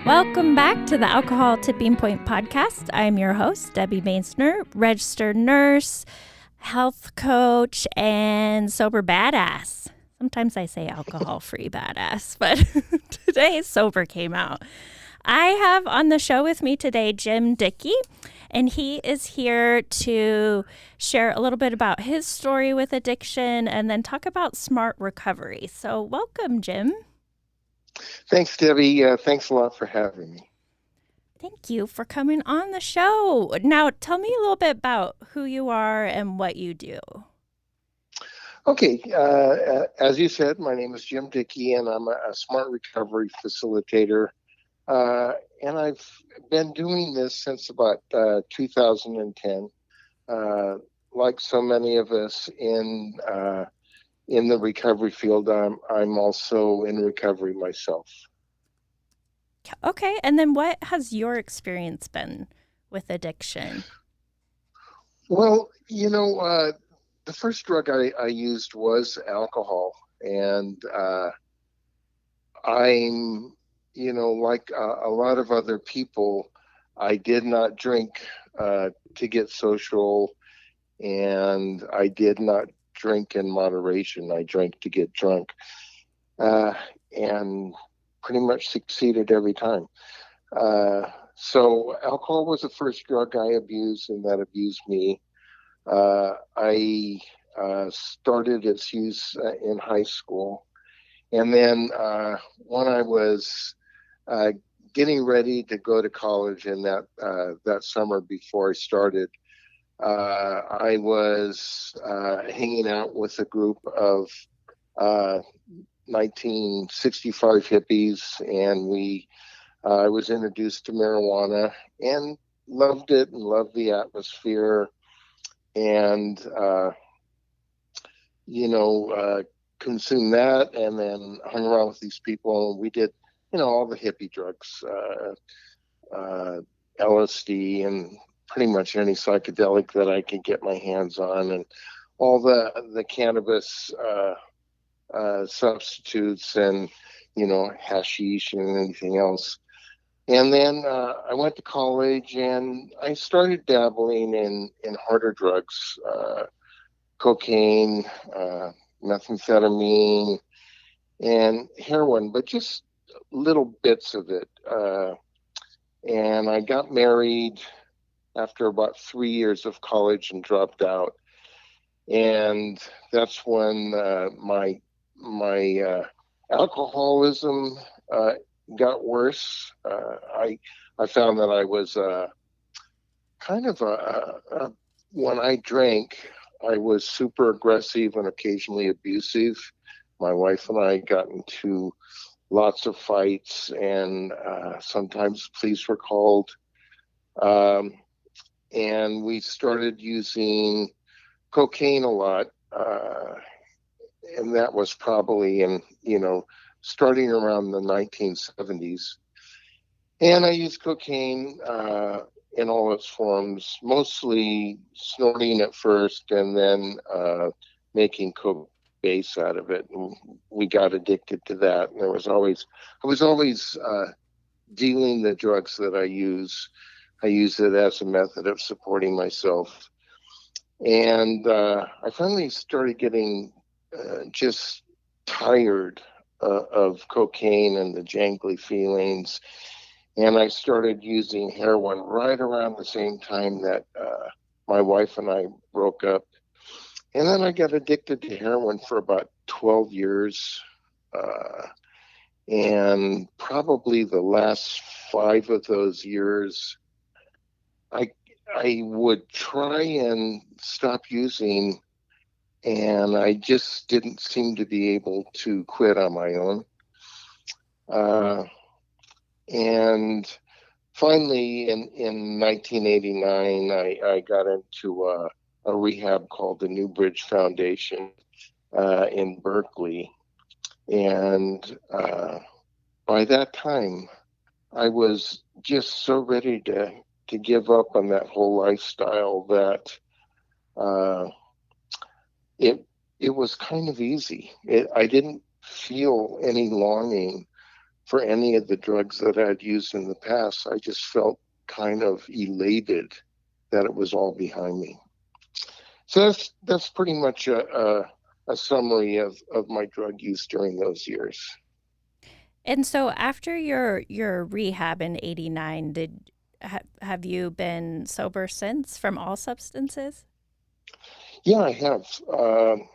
Welcome back to the Alcohol Tipping Point podcast. I'm your host, Debbie Mainsner, registered nurse, health coach, and sober badass. Sometimes I say alcohol-free badass, but today sober came out. I have on the show with me today Jim Dickey, and he is here to share a little bit about his story with addiction and then talk about smart recovery. So welcome, Jim. Thanks, Debbie. Thanks a lot for having me. Thank you for coming on the show. Now, tell me a little bit about who you are and what you do. Okay, as you said, my name is Jim Dickey, and I'm a smart recovery facilitator. And I've been doing this since about 2010. Like so many of us in the recovery field, I'm also in recovery myself. Okay, and then what has your experience been with addiction? Well, the first drug I used was alcohol, and I'm, like a lot of other people, I did not drink to get social, and I did not drink in moderation. I drank to get drunk, and pretty much succeeded every time. So alcohol was the first drug I abused, and that abused me. I started its use in high school. And then when I was getting ready to go to college in that summer before I started, I was hanging out with a group of 1965 hippies, and I was introduced to marijuana and loved it and loved the atmosphere, and consumed that, and then hung around with these people, and we did all the hippie drugs, LSD, and pretty much any psychedelic that I could get my hands on, and all the cannabis substitutes, and hashish and anything else. And then I went to college, and I started dabbling in harder drugs, cocaine, methamphetamine, and heroin, but just little bits of it. And I got married after about 3 years of college and dropped out. And that's when my alcoholism got worse. I found that I was when I drank, I was super aggressive and occasionally abusive. My wife and I got into lots of fights, and sometimes police were called. And we started using cocaine a lot. And that was probably starting around the 1970s. And I used cocaine in all its forms, mostly snorting at first, and then making coke base out of it. And we got addicted to that. And I was always dealing the drugs that I use. I use it as a method of supporting myself. And I finally started getting just tired of cocaine and the jangly feelings. And I started using heroin right around the same time that my wife and I broke up. And then I got addicted to heroin for about 12 years. And probably the last 5 of those years, I would try and stop using, and I just didn't seem to be able to quit on my own. And finally, in 1989, I got into a rehab called the New Bridge Foundation in Berkeley. And by that time, I was just so ready to give up on that whole lifestyle that it was kind of easy. I didn't feel any longing for any of the drugs that I'd used in the past. I just felt kind of elated that it was all behind me. So that's pretty much a summary of my drug use during those years. And so after your rehab in '89, have you been sober since from all substances? Yeah, I have.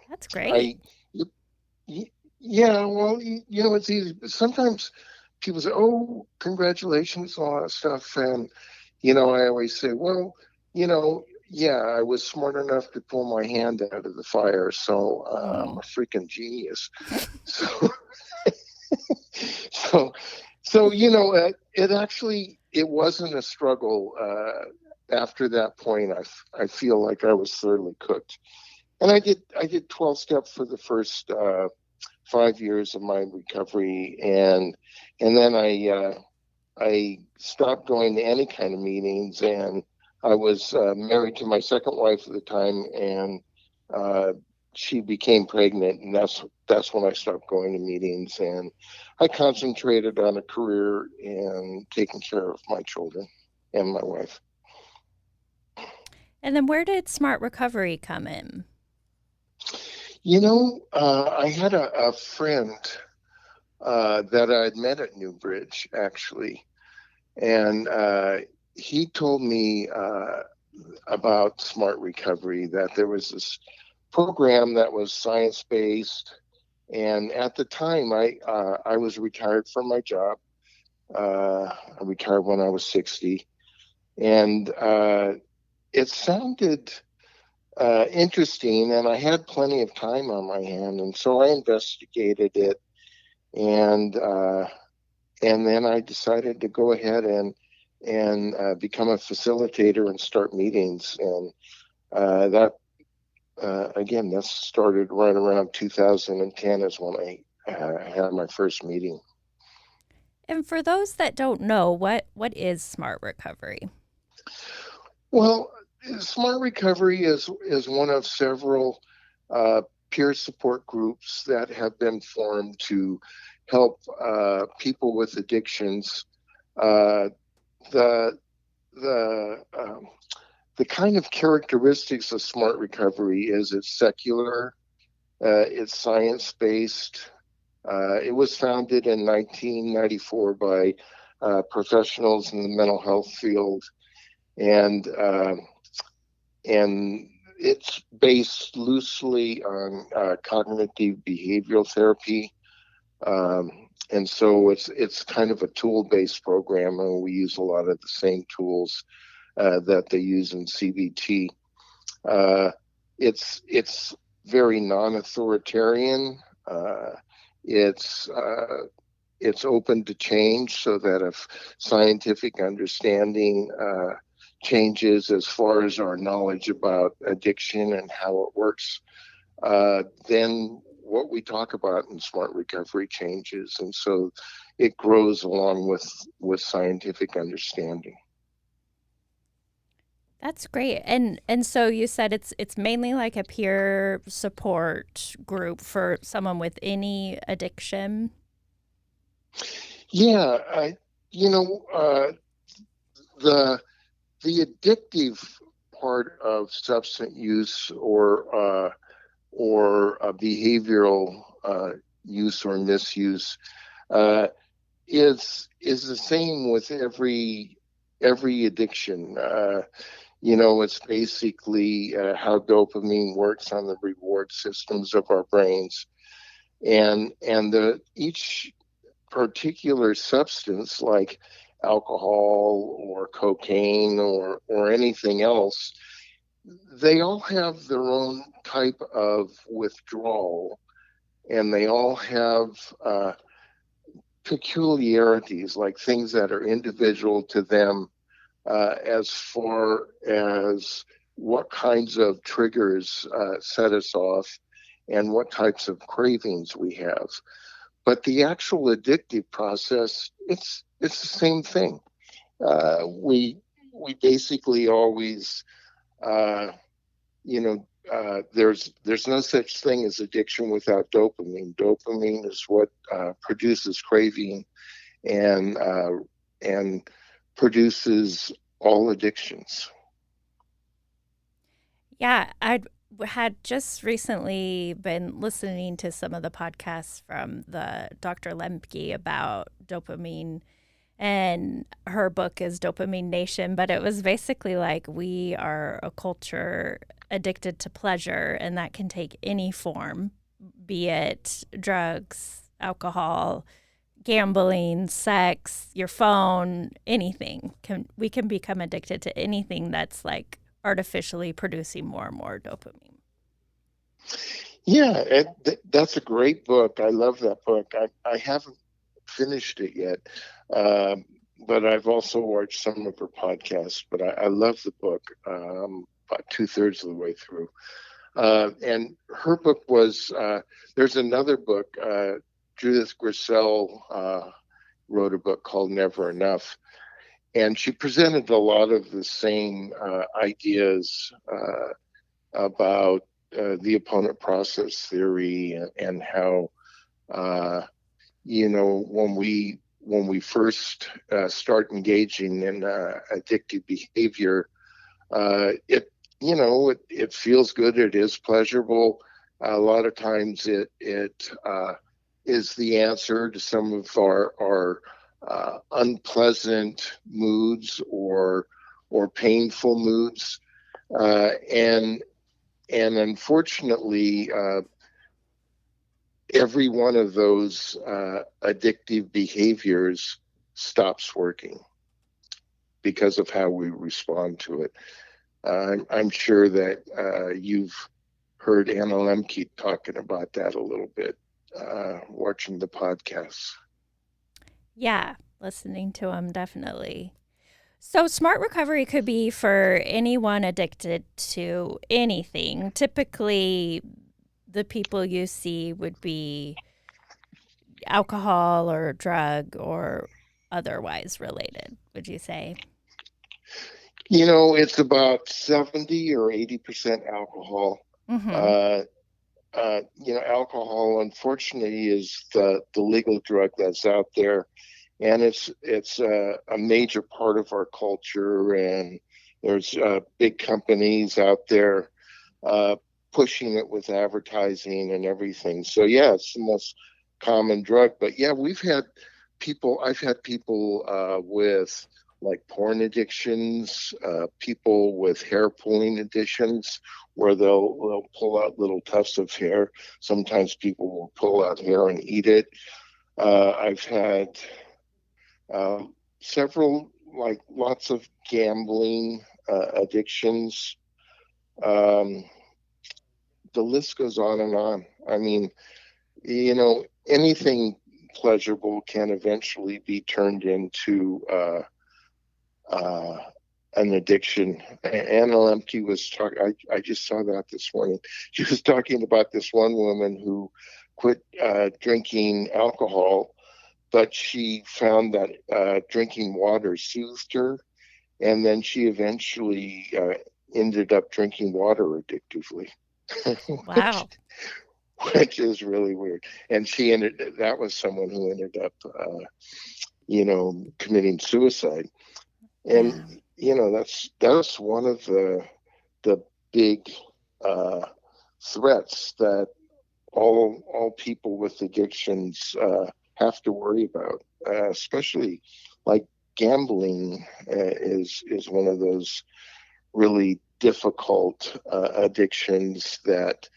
That's great. I, yeah, well, it's easy. Sometimes people say, "Oh, congratulations," all that stuff, and I always say, "Well, yeah, I was smart enough to pull my hand out of the fire, so I'm Oh. a freaking genius." So, so, it actually it wasn't a struggle. After that point, I feel like I was thoroughly cooked, and I did 12 step for the first 5 years of my recovery, and then I stopped going to any kind of meetings, and I was married to my second wife at the time, and uh, she became pregnant, and that's when I stopped going to meetings, and I concentrated on a career and taking care of my children and my wife. And then where did Smart Recovery come in? I had a friend that I had met at Newbridge, actually, and he told me about Smart Recovery, that there was this program that was science based. And at the time, I was retired from my job. I retired when I was 60, and it sounded interesting, and I had plenty of time on my hand, and so I investigated it, and then I decided to go ahead and become a facilitator and start meetings, and that again, that started right around 2010 is when I had my first meeting. And for those that don't know, what is Smart Recovery? Well, Smart Recovery is one of several uh, peer support groups that have been formed to help people with addictions. Uh, the the the kind of characteristics of Smart Recovery is it's secular, it's science based. It was founded in 1994 by professionals in the mental health field, and and it's based loosely on cognitive behavioral therapy. And so it's kind of a tool-based program, and we use a lot of the same tools that they use in CBT. Uh, it's very non-authoritarian. It's it's open to change, so that if scientific understanding changes as far as our knowledge about addiction and how it works, then what we talk about in Smart Recovery changes, and so it grows along with scientific understanding. That's great. And so you said it's mainly like a peer support group for someone with any addiction. Yeah, you know, uh, the the addictive part of substance use or behavioral use or misuse uh, is the same with every addiction. It's basically how dopamine works on the reward systems of our brains, and the each particular substance like alcohol or cocaine or anything else, they all have their own type of withdrawal, and they all have peculiarities, like things that are individual to them, as far as what kinds of triggers set us off and what types of cravings we have. But the actual addictive process, it's the same thing. We basically always, uh, there's no such thing as addiction without dopamine. Dopamine is what produces craving, and and produces all addictions. Yeah, had just recently been listening to some of the podcasts from the Dr. Lemke about dopamine, and her book is Dopamine Nation, but it was basically like we are a culture addicted to pleasure, and that can take any form, be it drugs, alcohol, gambling, sex, your phone, anything. We can become addicted to anything that's like artificially producing more and more dopamine. Yeah, that's a great book. I love that book. I haven't finished it yet, um, but I've also watched some of her podcasts. But I love the book. About 2/3 of the way through. And her book was, there's another book, Judith Grisel wrote a book called Never Enough. And she presented a lot of the same ideas about the opponent process theory, and how, when we first start engaging in addictive behavior, it feels good. It is pleasurable. A lot of times it is the answer to some of our unpleasant moods or painful moods, and unfortunately, every one of those addictive behaviors stops working because of how we respond to it. I'm sure that you've heard Anna Lemke talking about that a little bit, watching the podcasts. Yeah, listening to them definitely. So, smart recovery could be for anyone addicted to anything. Typically, the people you see would be alcohol or drug or otherwise related, would you say? It's about 70 or 80% alcohol. Mm-hmm. Uh, Alcohol, unfortunately, is the legal drug that's out there, and it's a major part of our culture. And there's big companies out there uh, pushing it with advertising and everything. So yeah, it's the most common drug. But yeah, I've had people with like porn addictions, people with hair pulling addictions, where they'll pull out little tufts of hair. Sometimes people will pull out hair and eat it. I've had several, like lots of gambling addictions. Um, the list goes on and on. I mean, anything pleasurable can eventually be turned into uh, an addiction. Anna Lemke was talking. I just saw that this morning. She was talking about this one woman who quit drinking alcohol, but she found that drinking water soothed her, and then she eventually ended up drinking water addictively. which Wow. which is really weird. And that was someone who ended up, committing suicide. And Yeah. that's one of the big uh, threats that all people with addictions have to worry about, especially like gambling is one of those really difficult addictions that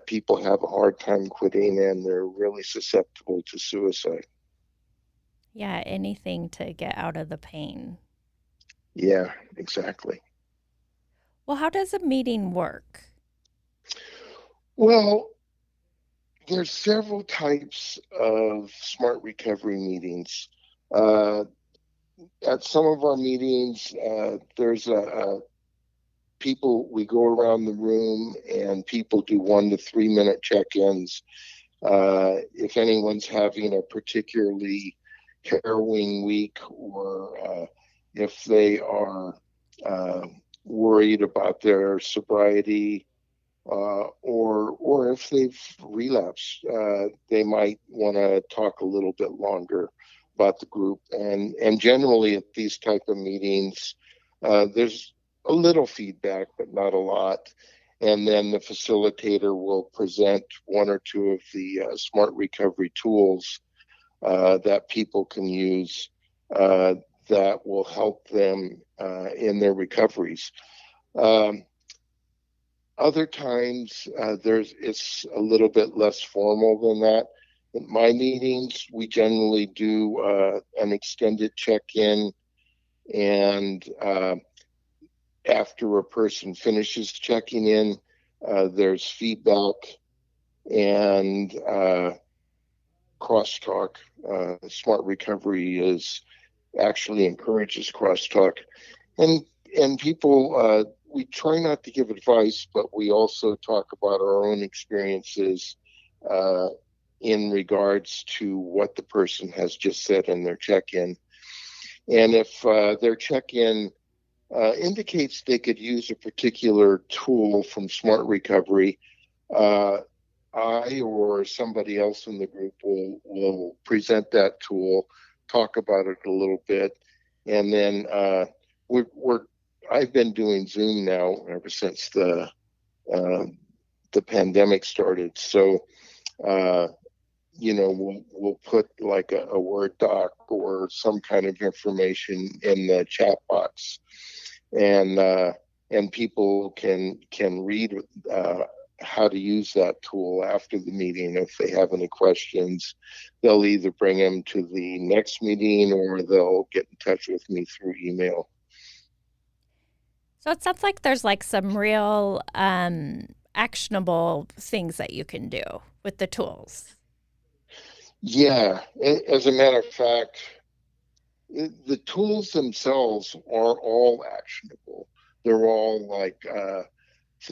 people have a hard time quitting, and they're really susceptible to suicide. Yeah, anything to get out of the pain. Yeah, exactly. Well, how does a meeting work? Well, there's several types of smart recovery meetings. Uh, at some of our meetings, there's a people, we go around the room and people do 1 to 3 minute check-ins. If anyone's having a particularly harrowing week, or if they are uh, worried about their sobriety, or if they've relapsed, they might want to talk a little bit longer. about the group. And generally at these type of meetings, there's a little feedback, but not a lot. And then the facilitator will present one or two of the smart recovery tools that people can use that will help them in their recoveries. Other times, it's a little bit less formal than that. In my meetings, we generally do an extended check-in, and after a person finishes checking in, there's feedback and crosstalk. Smart recovery actually encourages crosstalk, and people. We try not to give advice, but we also talk about our own experiences in regards to what the person has just said in their check-in. And if their check-in indicates they could use a particular tool from Smart Recovery, I or somebody else in the group will present that tool, talk about it a little bit, and then I've been doing Zoom now ever since the pandemic started. So we'll put like a Word doc or some kind of information in the chat box, and people can read how to use that tool after the meeting. If they have any questions, they'll either bring them to the next meeting or they'll get in touch with me through email. So it sounds like there's like some real actionable things that you can do with the tools. Yeah, as a matter of fact, the tools themselves are all actionable. They're all like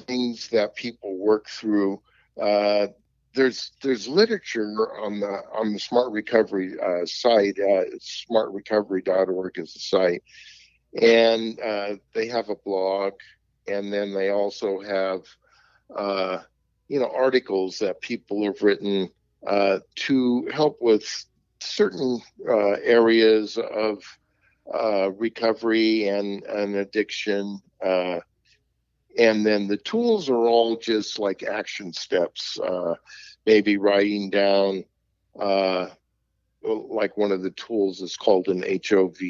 things that people work through. There's literature on the Smart Recovery site. Smartrecovery.org is the site, and they have a blog, and then they also have articles that people have written to help with certain areas of recovery and addiction. And then the tools are all just like action steps, maybe writing down, like one of the tools is called an HOV,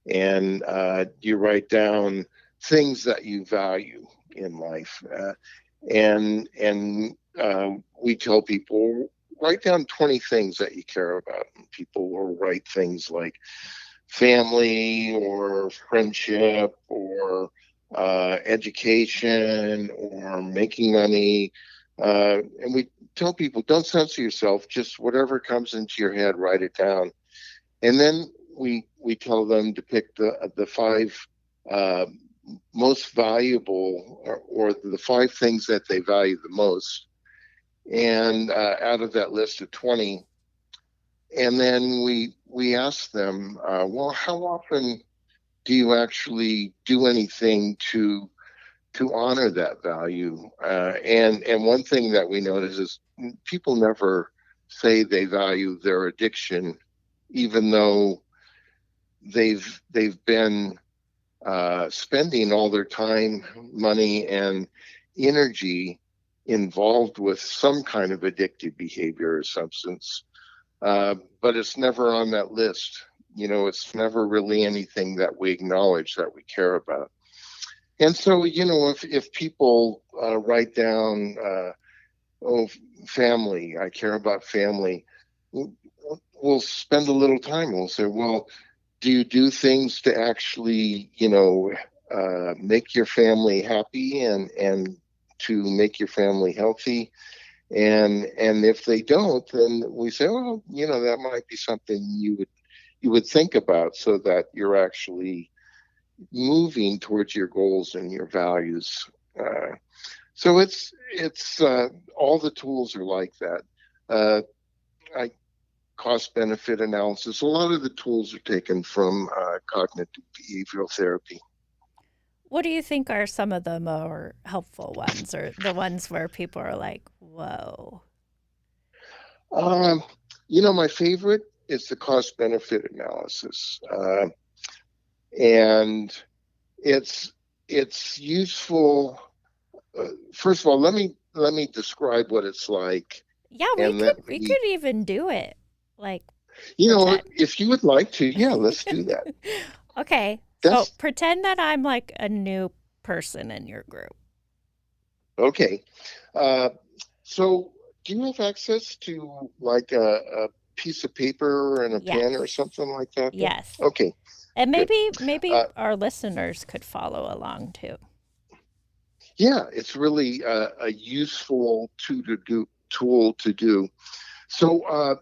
and you write down things that you value in life. And we tell people, write down 20 things that you care about. And people will write things like family or friendship or education or making money. And we tell people, don't censor yourself, just whatever comes into your head, write it down. And then we tell them to pick the five most valuable or the five things that they value the most, and out of that list of 20. And then we ask them, well, how often do you actually do anything to honor that value? And one thing that we notice is people never say they value their addiction, even though they've been spending all their time, money, and energy involved with some kind of addictive behavior or substance. But it's never on that list. It's never really anything that we acknowledge that we care about. And so, if people write down, family, I care about family, we'll spend a little time. We'll say, well, do you do things to actually, make your family happy and to make your family healthy? And if they don't, then we say, well, that might be something you would think about, so that you're actually moving towards your goals and your values. So it's all the tools are like that. Cost benefit analysis. A lot of the tools are taken from cognitive behavioral therapy. What do you think are some of the more helpful ones, or the ones where people are like, whoa? My favorite it's the cost benefit analysis, and it's useful. First of all, let me describe what it's like, Yeah, and then we could even do it. Like if you would like to, yeah, let's do that. Okay. So That's pretend that I'm like a new person in your group. okay. Uh, so, do you have access to like a piece of paper and a pen or Yes. something like that there? Yes. Okay, And good. maybe Uh, our listeners could follow along too. yeah, it's really a useful tool to do. So,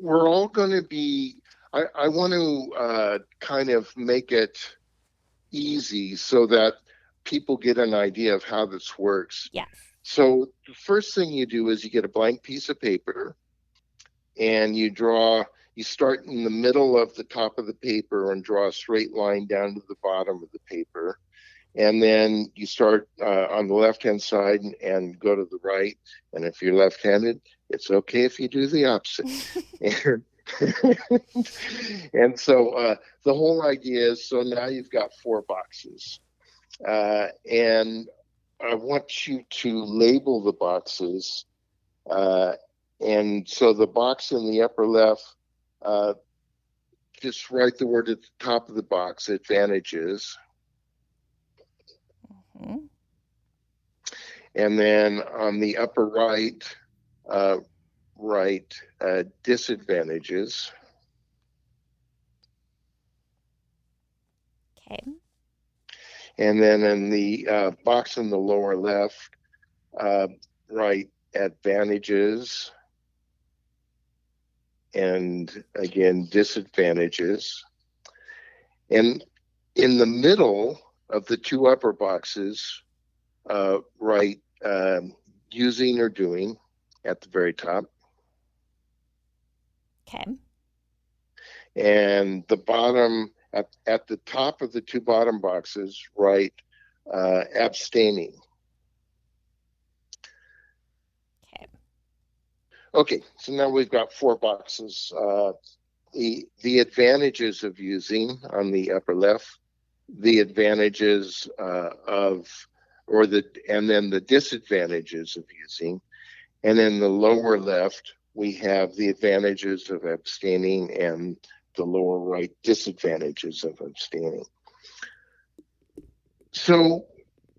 we're all going to be. I want to kind of make it easy so that people get an idea of how this works. Yes. So the first thing you do is you get a blank piece of paper and you start in the middle of the top of the paper and draw a straight line down to the bottom of the paper. And then you start on the left-hand side and go to the right. And if you're left-handed, it's okay if you do the opposite. and, and so the whole idea is, so now you've got 4 boxes. And I want you to label the boxes. And so the box in the upper left, just write the word at the top of the box, advantages. Mm-hmm. And then on the upper right, write disadvantages. Okay. And then in the box in the lower left, write advantages. And again, disadvantages. And in the middle of the 2 upper boxes, write using or doing at the very top. Okay. And the bottom, at the top of the 2 bottom boxes, write abstaining. Okay, so now we've got 4 boxes. The advantages of using on the upper left, the advantages and then the disadvantages of using, and in the lower left we have the advantages of abstaining, and the lower right, disadvantages of abstaining. So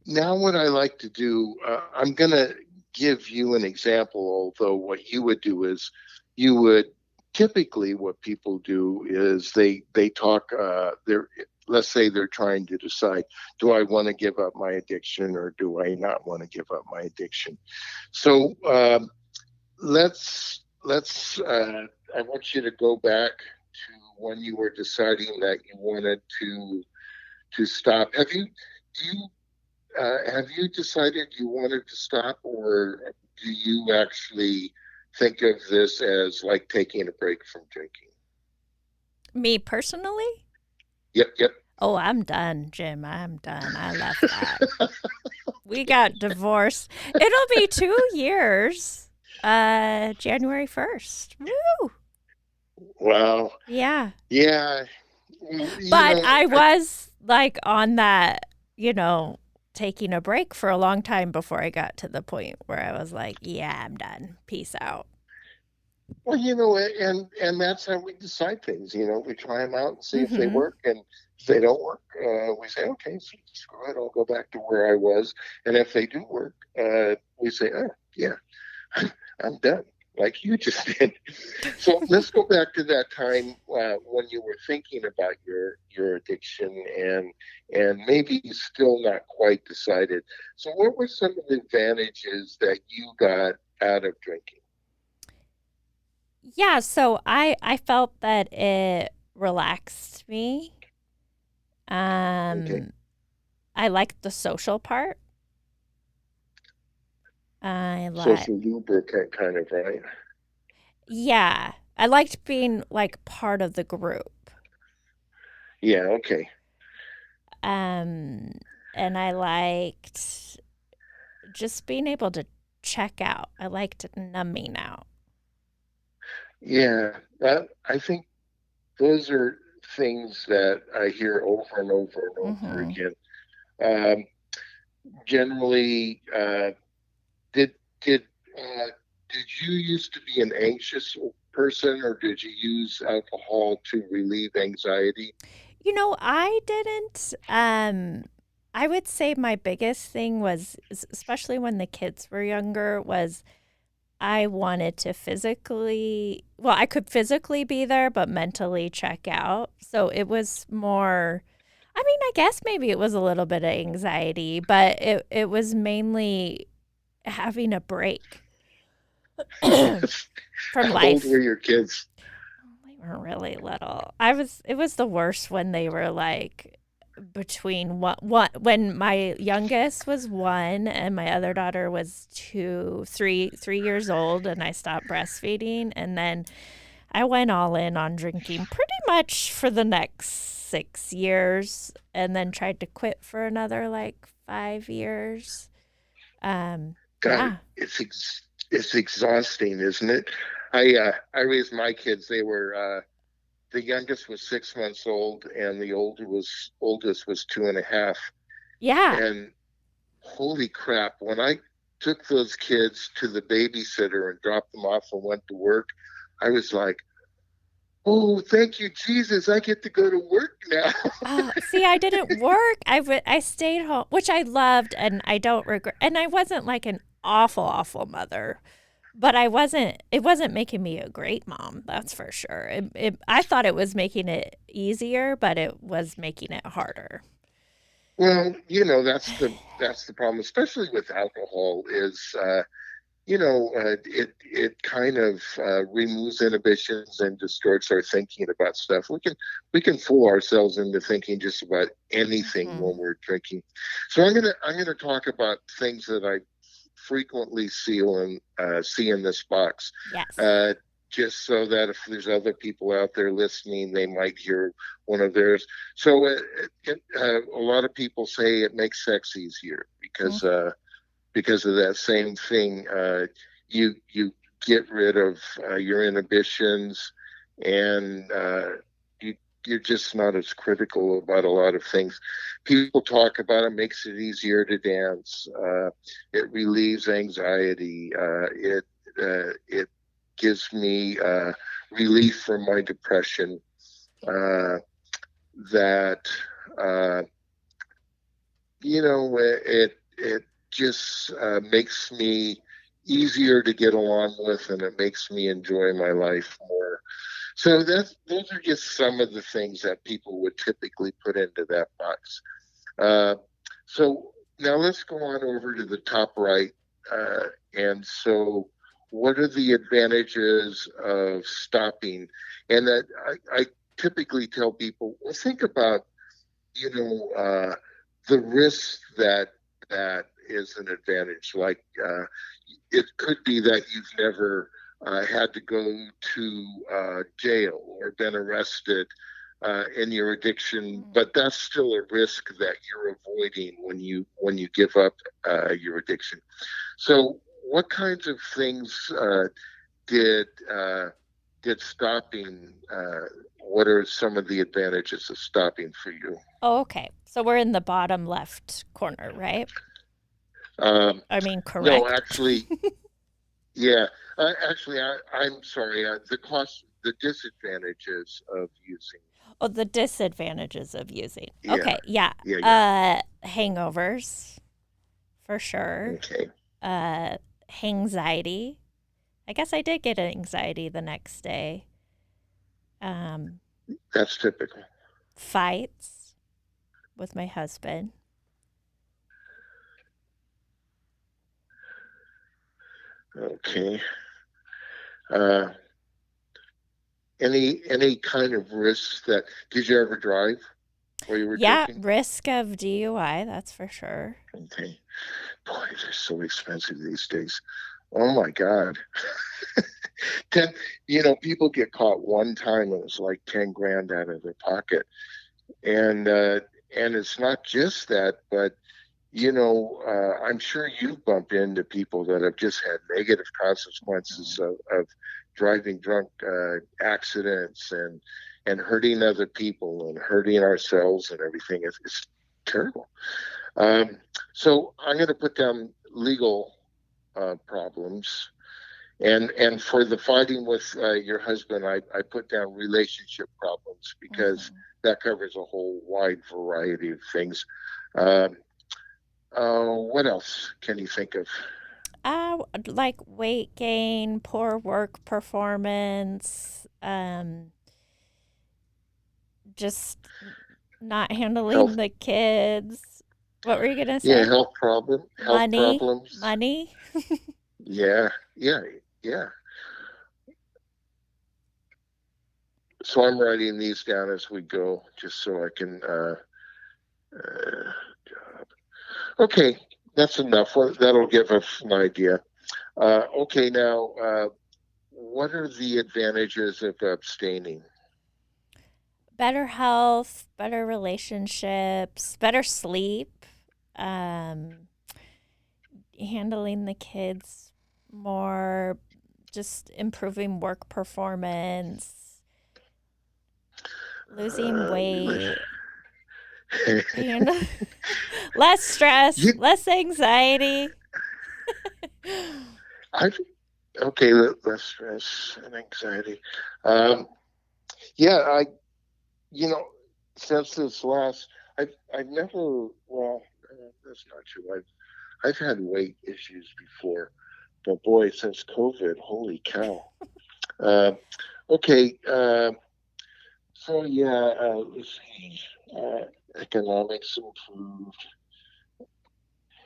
now what I like to do, I'm going to give you an example, although what you would do is typically what people do is they talk, let's say they're trying to decide, do I want to give up my addiction or do I not want to give up my addiction? So I want you to go back to when you were deciding that you wanted to stop. Have you decided you wanted to stop, or do you actually think of this as like taking a break from drinking? Me personally? Yep. Oh, I'm done, Jim. I'm done. I left that. We got divorced. It'll be 2 years. January 1st. Woo! Wow. Yeah. Yeah. But I was like on that, taking a break for a long time before I got to the point where I was like, yeah, I'm done. Peace out. Well, and that's how we decide things. We try them out and see if they Mm-hmm. work, and if they don't work, we say, okay, so screw it, I'll go back to where I was. And if they do work, we say, oh, yeah, I'm done, like you just did. So let's go back to that time when you were thinking about your addiction and maybe still not quite decided. So what were some of the advantages that you got out of drinking? Yeah, so I felt that it relaxed me. Okay. I liked the social part. I like Social lubricant kind of, right? Yeah, I liked being like part of the group. Yeah, okay. Um and I liked just being able to check out. I liked numbing out. Yeah, that I think those are things that I hear over and over and over Mm-hmm. again. Um, Generally, did did uh, did you used to be an anxious person, or did you use alcohol to relieve anxiety? I didn't. I would say my biggest thing was, especially when the kids were younger, was I wanted to I could physically be there, but mentally check out. So it was more, I mean, I guess maybe it was a little bit of anxiety, but it was mainly having a break from How old were life. your kids? They weren't really little. It was the worst when they were like between when my youngest was 1 and my other daughter was 3 years old, and I stopped breastfeeding, and then I went all in on drinking pretty much for the next 6 years, and then tried to quit for another like 5 years. God, Yeah. it's exhausting, isn't it? I raised my kids. They were the youngest was 6 months old, and the oldest was 2.5. Yeah. And holy crap, when I took those kids to the babysitter and dropped them off and went to work, I was like, oh, thank you, Jesus. I get to go to work now. Oh, see, I didn't work. I stayed home, which I loved, and I don't regret. And I wasn't like an awful mother, but it wasn't making me a great mom. That's for sure. I thought it was making it easier, but it was making it harder. Well, that's the problem, especially with alcohol, is it kind of removes inhibitions and distorts our thinking about stuff. We can fool ourselves into thinking just about anything Hmm. when we're drinking. So I'm gonna talk about things that I frequently see in this box. Yes. Uh, just so that if there's other people out there listening, they might hear one of theirs. So a lot of people say it makes sex easier Mm. because of that same thing. You get rid of your inhibitions, and you you're just not as critical about a lot of things. People talk about it makes it easier to dance. It relieves anxiety. It gives me relief from my depression. Uh, that uh, it just makes me easier to get along with, and it makes me enjoy my life more. So those are just some of the things that people would typically put into that box. uh, so now let's go on over to the top right. And so what are the advantages of stopping? And that I typically tell people, well, think about you know uh, the risk that is an advantage. Like it could be that you've never had to go to jail or been arrested in your addiction, but that's still a risk that you're avoiding when you give up your addiction. So, what kinds of things did did stopping? What are some of the advantages of stopping for you? Oh, okay. So we're in the bottom left corner, right? Um, I mean, no, correct. actually, yeah. I'm sorry. The disadvantages of using. Oh, the disadvantages of using. Yeah, Okay, yeah. yeah. Hangovers for sure. Okay, Uh, anxiety. I guess I did get anxiety the next day. Um, that's typical. Fights with my husband. Okay. Uh, any kind of risks that did you ever drive while you were Yeah, drinking? risk of DUI, that's for sure. Okay. Boy, they're so expensive these days. Oh my God. Ten, people get caught one time and it's like 10 grand out of their pocket. And it's not just that, but I'm sure you bump into people that have just had negative consequences of driving drunk accidents and hurting other people and hurting ourselves and everything. It's terrible. Um, so I'm going to put down legal problems. And for the fighting with your husband, I put down relationship problems because Mm-hmm. that covers a whole wide variety of things. Um, what else can you think of? Like weight gain, poor work performance, just not handling Health, the kids. What were you gonna yeah, say? health Money, problems. money. Yeah, yeah, yeah. So I'm writing these down as we go, just so I can. Uh, okay, that's enough. Well, that'll give us an idea. Okay, now, what are the advantages of abstaining? Better health, better relationships, better sleep, um, handling the kids more, just improving work performance, losing Uh, weight, and less stress, you, less anxiety. I, okay, less stress and anxiety. Um, yeah, you know, since this last, I've never, well, that's not true. I've had weight issues before, but boy, since COVID, holy cow. Uh, okay, so yeah, let's see. Economics improved.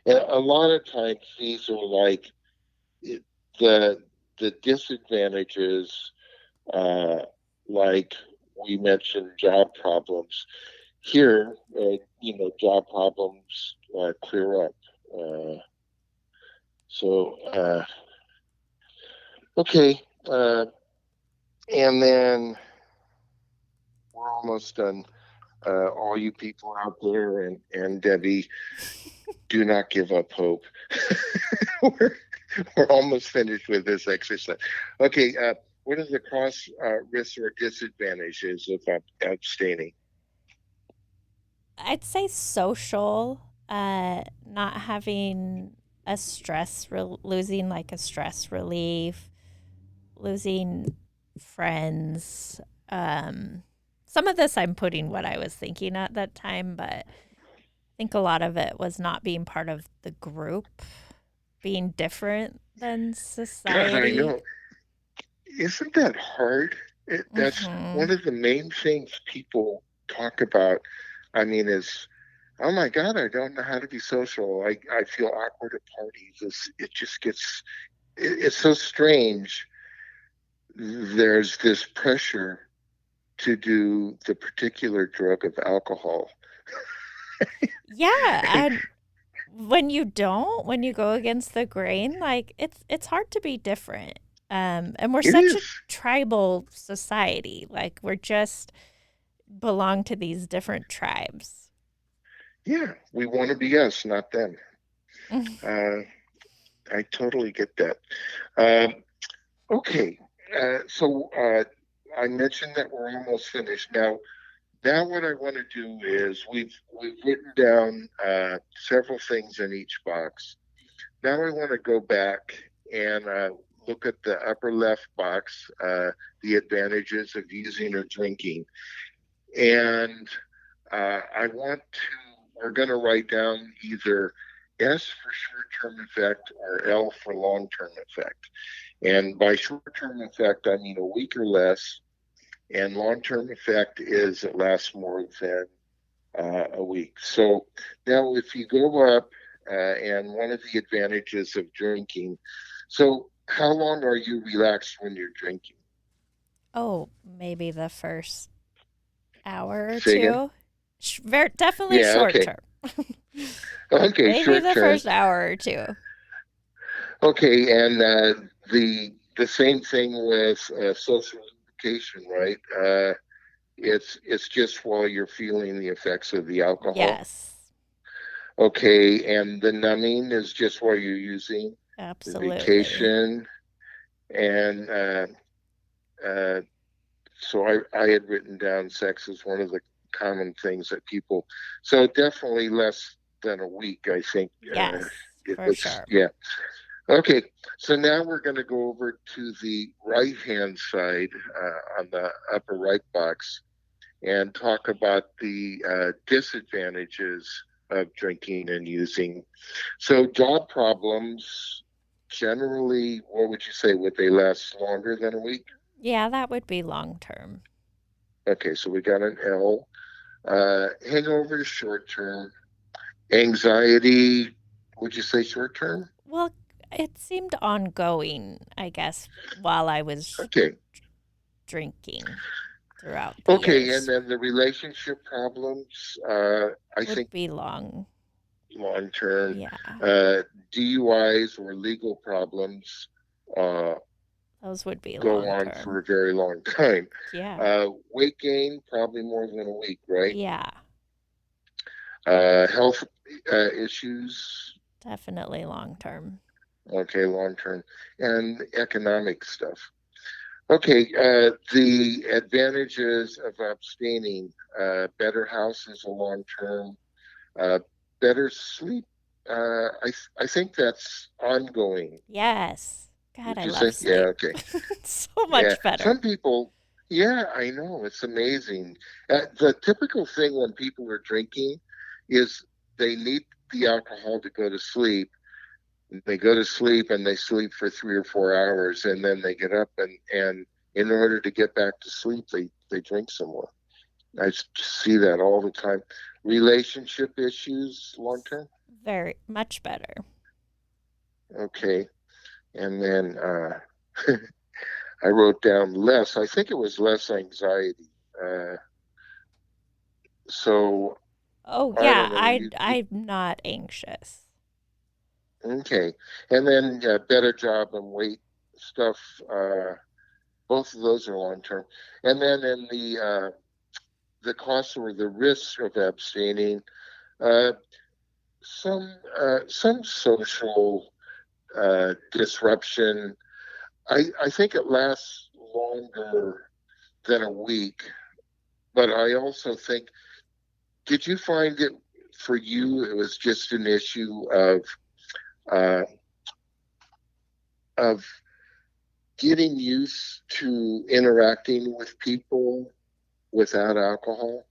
And a lot of times these are like it, the the disadvantages, uh, like we mentioned, job problems. Here, job problems clear up. Uh, so, okay, and then we're almost done. All you people out there and Debbie, do not give up hope. we're, we're almost finished with this exercise. Okay, what are the cross risks or disadvantages of abstaining? I'd say social, not having a losing like a stress relief, losing friends. Some of this I'm putting what I was thinking at that time, but I think a lot of it was not being part of the group, being different than God, I society. know. Isn't that hard? That's Mm-hmm. one of the main things people talk about. I mean, is oh my God, I don't know how to be social. I feel awkward at parties. It just gets, it's so strange. There's this pressure to do the particular drug of alcohol. Yeah, and when you go against the grain, like it's hard to be different. And we're It such a is. tribal society. Like we're just belong to these different tribes. Yeah, we want to be us, not them. Uh, I totally get that. Um, okay, so I mentioned that we're almost finished. Now what I want to do is we've written down several things in each box. Now I want to go back and look at the upper left box, the advantages of using or drinking, and I want to. We're going to write down either S for short-term effect or L for long-term effect. And by short-term effect, I mean a week or less, and long-term effect is it lasts more than a week. So now, if you go up, and one of the advantages of drinking, so how long are you relaxed when you're drinking? Oh, maybe the first hour or Say again? two. Definitely Yeah, short okay. term. Okay, Maybe short the term. first hour or two. Okay, and the same thing with social lubrication, right? It's just while you're feeling the effects of the alcohol. Yes, Okay, and the numbing is just while you're using the absolutely. vacation and Uh, so I had written down sex as one of the common things that people, so definitely less than a week, I think. Yes, It for was, sure. yeah. Okay, so now we're going to go over to the right-hand side on the upper right box and talk about the disadvantages of drinking and using. So, job problems generally, what would you say? Would they last longer than a week? Yeah, that would be long term. Okay, so we got an L. Hangover, short term. Anxiety, would you say short term? Well, it seemed ongoing, I guess, while I was Okay. drinking throughout the Okay, and years. then the relationship problems, I Would think be long. long term. Yeah, Uh, DUIs or legal problems uh, those would be go long on for term. a very long time. Yeah, Weight gain, probably more than a week, right? yeah, Health issues, definitely long term. okay, long term. And economic stuff. Okay, the advantages of abstaining, better house is a long term, uh, better sleep. I think that's ongoing. Yes. God, Would I you love say? Yeah, sleep. okay. So Yeah, much better. some people, yeah, I know, it's amazing. The typical thing when people are drinking is they need the alcohol to go to sleep. They go to sleep and they sleep for 3 or 4 hours, and then they get up and in order to get back to sleep, they drink some more. I see that all the time. Relationship issues long term. Very much better. Okay. And then I wrote down less. I think it was less anxiety. Uh, so Oh I yeah, don't know. I'm not anxious. Okay. And then better job and weight stuff. Both of those are long term. And then in the cost or the risk of abstaining, uh, some social disruption. I think it lasts longer than a week, but I also think, did you find it for you? It was just an issue uh, of getting used to interacting with people without alcohol.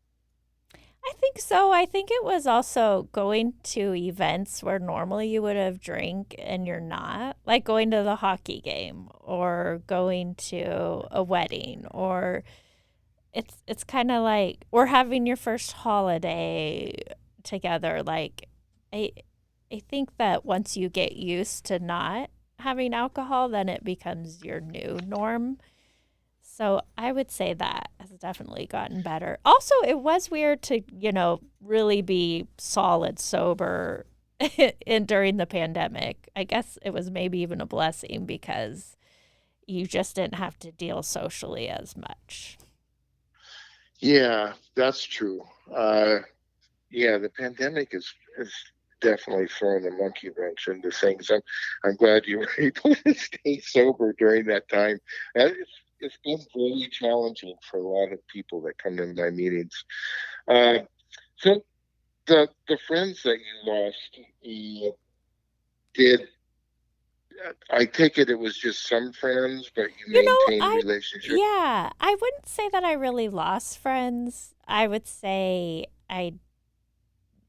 I think so. I think it was also going to events where normally you would have drank and you're not, like going to the hockey game or going to a wedding or it's kind of like or having your first holiday together. Like I I think that once you get used to not having alcohol, then it becomes your new norm. So I would say that has definitely gotten better. Also, it was weird to, really be solid sober in during the pandemic. I guess it was maybe even a blessing because you just didn't have to deal socially as much. Yeah, that's true. Uh, yeah, the pandemic is definitely throwing a monkey wrench into things. I'm glad you were able to stay sober during that time. It's been really challenging for a lot of people that come to my meetings. Uh, so the friends that you lost, did I take it was just some friends, but you You know, maintained relationship? yeah, I wouldn't say that I really lost friends. I would say I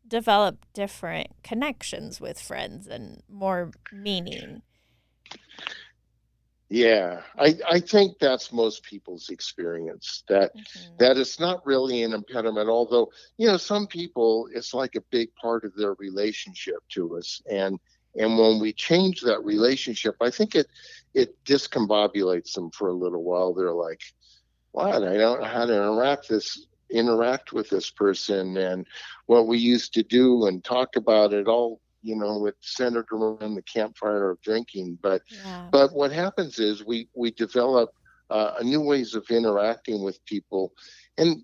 develop different connections with friends and more meaning. Yeah, I think that's most people's experience, Hmm. that it's not really an impediment, although, some people, it's like a big part of their relationship to us. And when we change that relationship, I think it discombobulates them for a little while. They're like, what? I don't know how to interact with this person, and what we used to do and talk about it all, it centered around the campfire of drinking. But Yeah. but what happens is we develop new ways of interacting with people, and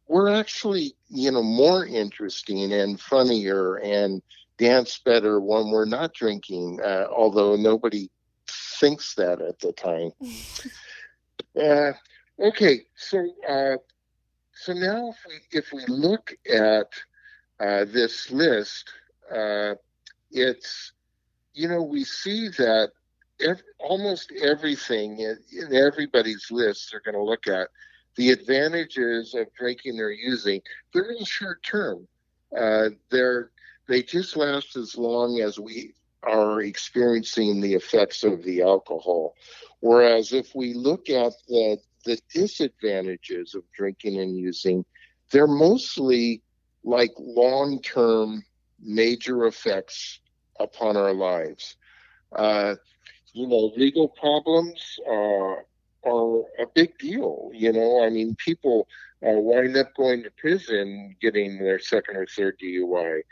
we're actually, more interesting and funnier and dance better when we're not drinking, although nobody thinks that at the time. Uh, okay, so now if we look at this list, uh, it's we see that almost everything in everybody's list they're going to look at the advantages of drinking or using. They're in short term. They just last as long as we are experiencing the effects of the alcohol. Whereas if we look at the disadvantages of drinking and using, they're mostly like long term major effects upon our lives. Uh, Legal problems are a big deal. I mean, people wind up going to prison getting their second or third DUI.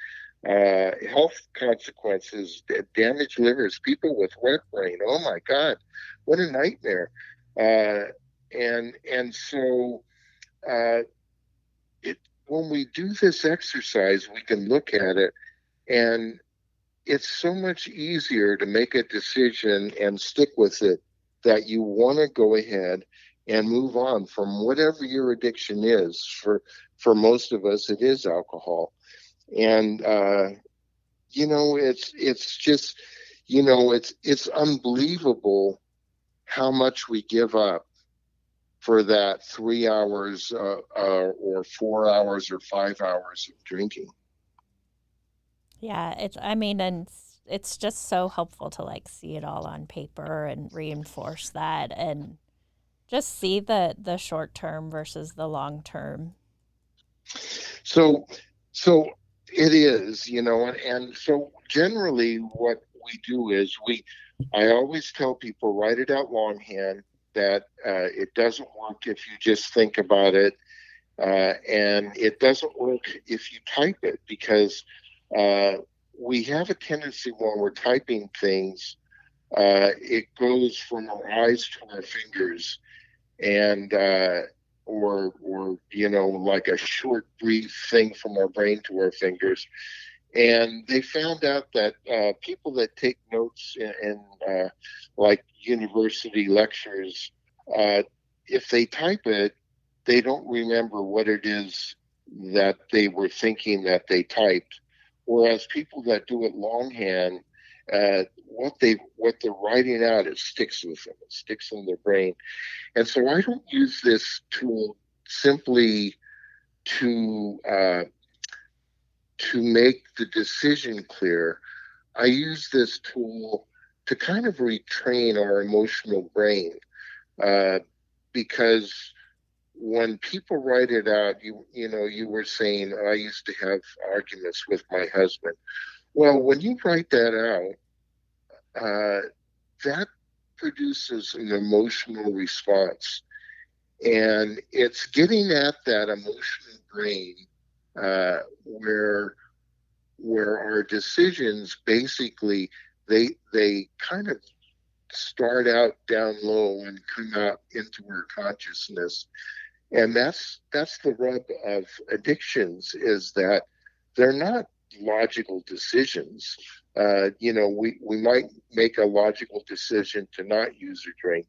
Health consequences, damaged livers, people with wet brain. Oh my God, what a nightmare! And so uh, it when we do this exercise, we can look at it and it's so much easier to make a decision and stick with it that you want to go ahead and move on from whatever your addiction is. For most of us, it is alcohol, and it's just it's unbelievable how much we give up for that 3 hours or 4 hours or 5 hours of drinking. Yeah, I mean, and it's just so helpful to like see it all on paper and reinforce that and just see the short term versus the long term. So, so it is, and so generally what we do is I always tell people write it out longhand that it doesn't work if you just think about it, and it doesn't work if you type it because uh, we have a tendency when we're typing things, it goes from our eyes to our fingers and or like a short brief thing from our brain to our fingers. And they found out that people that take notes in like university lectures, uh, if they type it, they don't remember what it is that they were thinking that they typed. Whereas people that do it longhand, what they're writing out, it sticks with them. It sticks in their brain. And so I don't use this tool simply to uh, to make the decision clear. I use this tool to kind of retrain our emotional brain uh, because when people write it out, you were saying I used to have arguments with my husband. Well, when you write that out, that produces an emotional response. And it's getting at that emotional brain where our decisions basically they kind of start out down low and come out into our consciousness. And that's the rub of addictions is that they're not logical decisions. We might make a logical decision to not use or drink,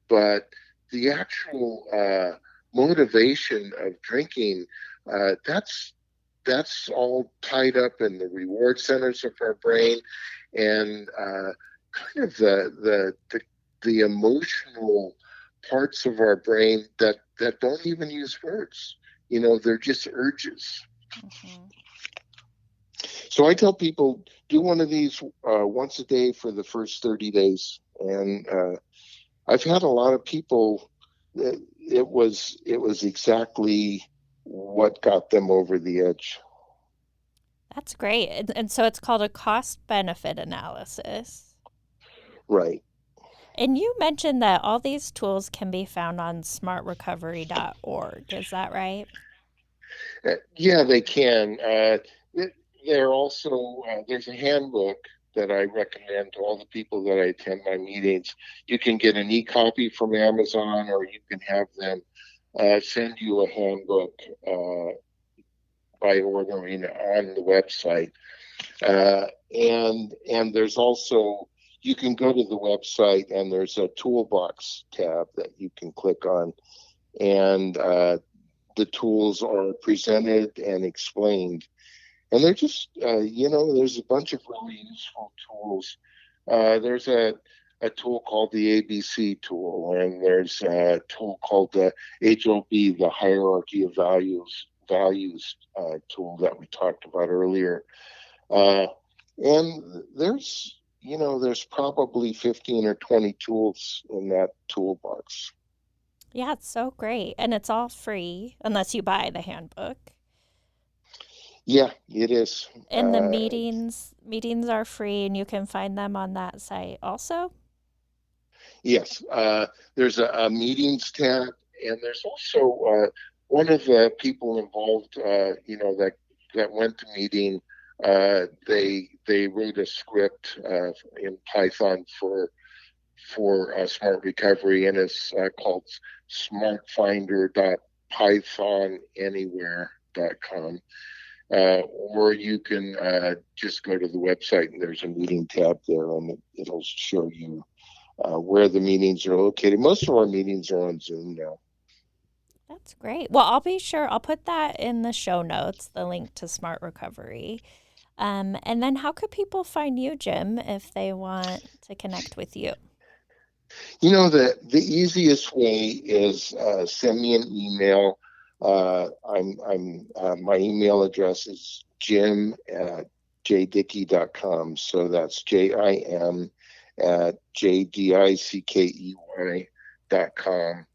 but the actual motivation of drinking, that's all tied up in the reward centers of our brain and kind of the emotional parts of our brain that don't even use words. They're just urges. Mm-hmm. So I tell people do one of these once a day for the first 30 days, and I've had a lot of people. It was exactly what got them over the edge. That's great. And so it's called a cost benefit analysis. Right. And you mentioned that all these tools can be found on smartrecovery.org. Is that right? Yeah, they can. They're also there's a handbook that I recommend to all the people that I attend my meetings. You can get an e-copy from Amazon, or you can have them send you a handbook by ordering on the website. And there's also you can go to the website and there's a toolbox tab that you can click on, and the tools are presented and explained. And they're just, there's a bunch of really useful tools. There's a tool called the ABC tool, and there's a tool called the HOV, the hierarchy of values tool that we talked about earlier. And there's probably 15 or 20 tools in that toolbox. Yeah, it's so great. And it's all free unless you buy the handbook. Yeah, it is. And the meetings are free and you can find them on that site also. Yes, there's a meetings tab, and there's also one of the people involved, that went to meeting. They wrote a script in Python for Smart Recovery, and it's called smartfinder.pythonanywhere.com. Or you can just go to the website, and there's a meeting tab there, and it'll show you where the meetings are located. Most of our meetings are on Zoom now. That's great. Well, I'll be sure I'll put that in the show notes, the link to Smart Recovery. And then how could people find you, Jim, if they want to connect with you? The easiest way is send me an email. My email address is jim@jdickey.com. So that's JIM@JDICKEY.com.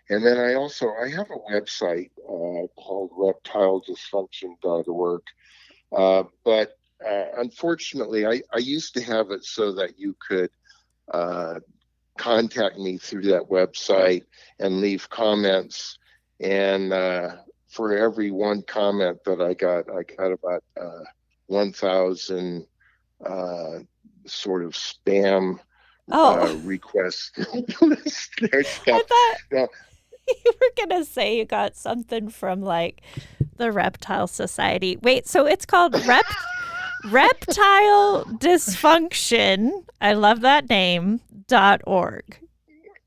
And then I have a website called reptiledysfunction.org. But unfortunately, I used to have it so that you could contact me through that website and leave comments. And for every one comment that I got about 1,000 sort of spam requests. I thought you were going to say you got something from like the Reptile Society. Wait, so it's called Reptile Dysfunction. I love that name. .org.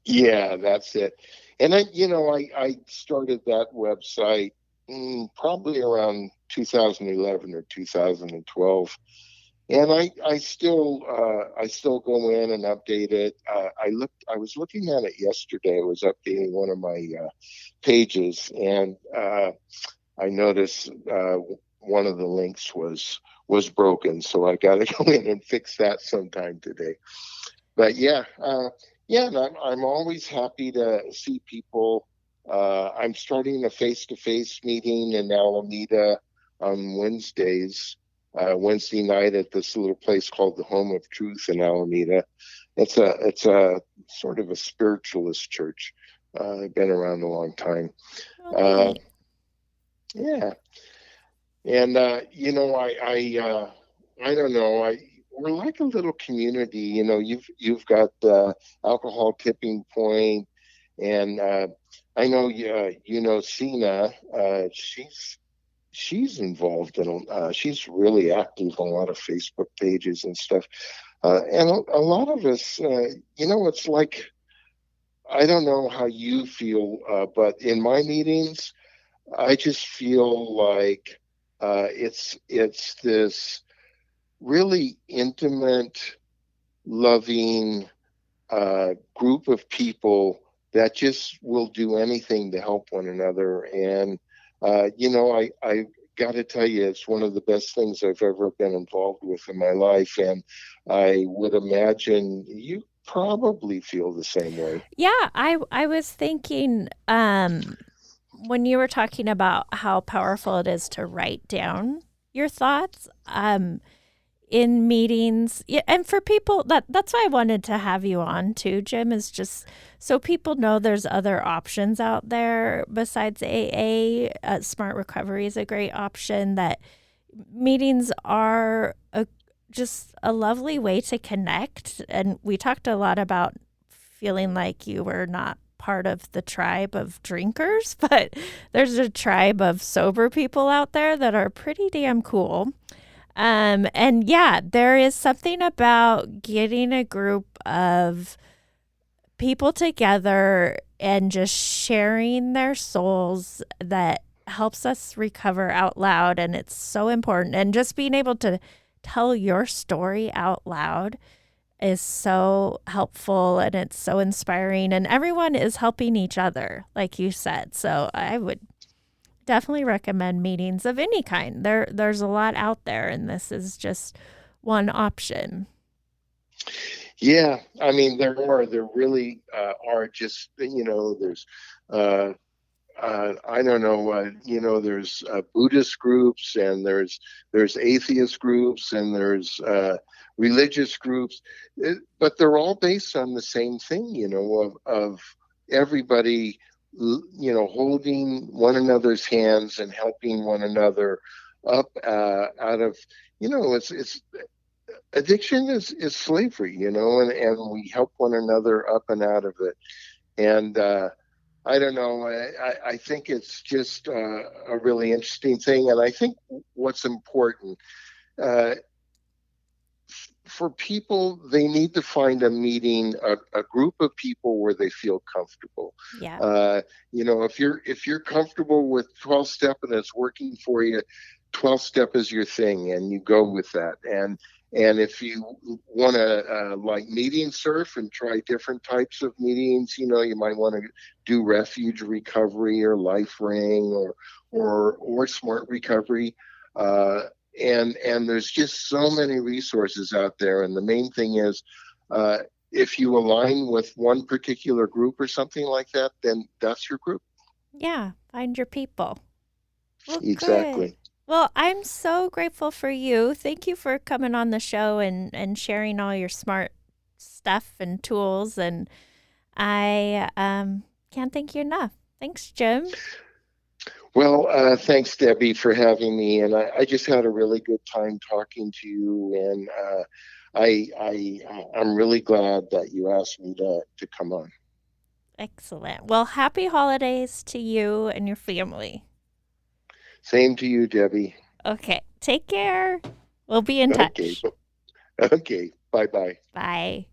Yeah, that's it. And I started that website probably around 2011 or 2012. And I still go in and update it. I was looking at it yesterday. I was updating one of my pages, and I noticed one of the links was broken. So I got to go in and fix that sometime today. But and I'm always happy to see people. I'm starting a face-to-face meeting in Alameda on Wednesdays. Wednesday night at this little place called the Home of Truth in Alameda. It's a sort of a spiritualist church. Been around a long time. Yeah. And I don't know. We're like a little community. You've got Alcohol Tipping Point, and I know Sina. She's involved in. She's really active on a lot of Facebook pages and stuff. And a lot of us, it's like, I don't know how you feel, but in my meetings, I just feel like it's this really intimate, loving group of people that just will do anything to help one another. And I got to tell you, it's one of the best things I've ever been involved with in my life. And I would imagine you probably feel the same way. Yeah, I was thinking when you were talking about how powerful it is to write down your thoughts in meetings. Yeah, and for people, that's why I wanted to have you on too, Jim, is just so people know there's other options out there besides AA. Smart Recovery is a great option. That meetings are just a lovely way to connect. And we talked a lot about feeling like you were not part of the tribe of drinkers, but there's a tribe of sober people out there that are pretty damn cool. And yeah, there is something about getting a group of people together and just sharing their souls that helps us recover out loud. And it's so important. And just being able to tell your story out loud is so helpful, and it's so inspiring, and everyone is helping each other, like you said. So I would definitely recommend meetings of any kind. There's a lot out there, and this is just one option. Yeah, I mean, there really are. Just, there's I don't know, there's Buddhist groups, and there's atheist groups, and there's religious groups, but they're all based on the same thing, of everybody, holding one another's hands and helping one another up out of, it's addiction is slavery, and we help one another up and out of it. And I don't know. I think it's just a really interesting thing. And I think what's important for people, they need to find a meeting, a group of people where they feel comfortable. Yeah. If you're comfortable with 12-step and it's working for you, 12-step is your thing, and you go with that. And if you want to like meeting surf and try different types of meetings, you might want to do refuge recovery or life ring or smart recovery. And there's just so many resources out there. And the main thing is, if you align with one particular group or something like that, then that's your group. Yeah. Find your people. Well, Exactly. good. Well, I'm so grateful for you. Thank you for coming on the show and sharing all your smart stuff and tools. And I can't thank you enough. Thanks, Jim. Well, thanks, Debbie, for having me. And I just had a really good time talking to you. And I'm really glad that you asked me to come on. Excellent. Well, happy holidays to you and your family. Same to you, Debbie. Okay. Take care. We'll be in touch. Okay. Bye-bye. Bye.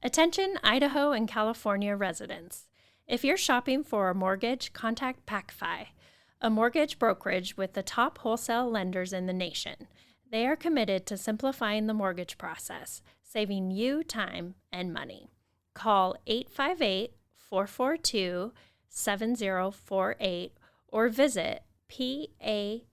Attention, Idaho and California residents. If you're shopping for a mortgage, contact PacFi, a mortgage brokerage with the top wholesale lenders in the nation. They are committed to simplifying the mortgage process, saving you time and money. Call 858-442-7048 or visit pacfi.com.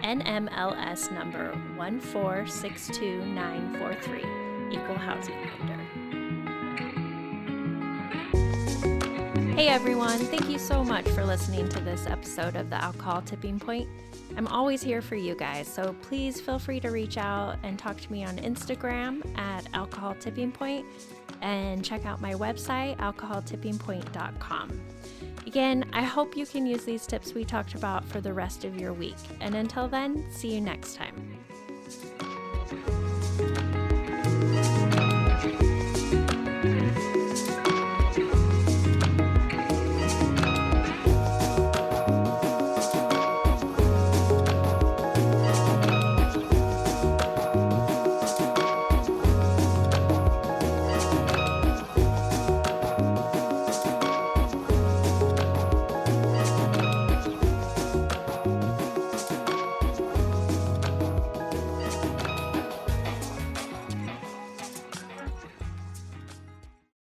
NMLS number 1462943, Equal Housing Lender. Hey everyone, thank you so much for listening to this episode of the Alcohol Tipping Point. I'm always here for you guys, so please feel free to reach out and talk to me on Instagram at Alcohol Tipping Point, and check out my website, alcoholtippingpoint.com. Again, I hope you can use these tips we talked about for the rest of your week. And until then, see you next time.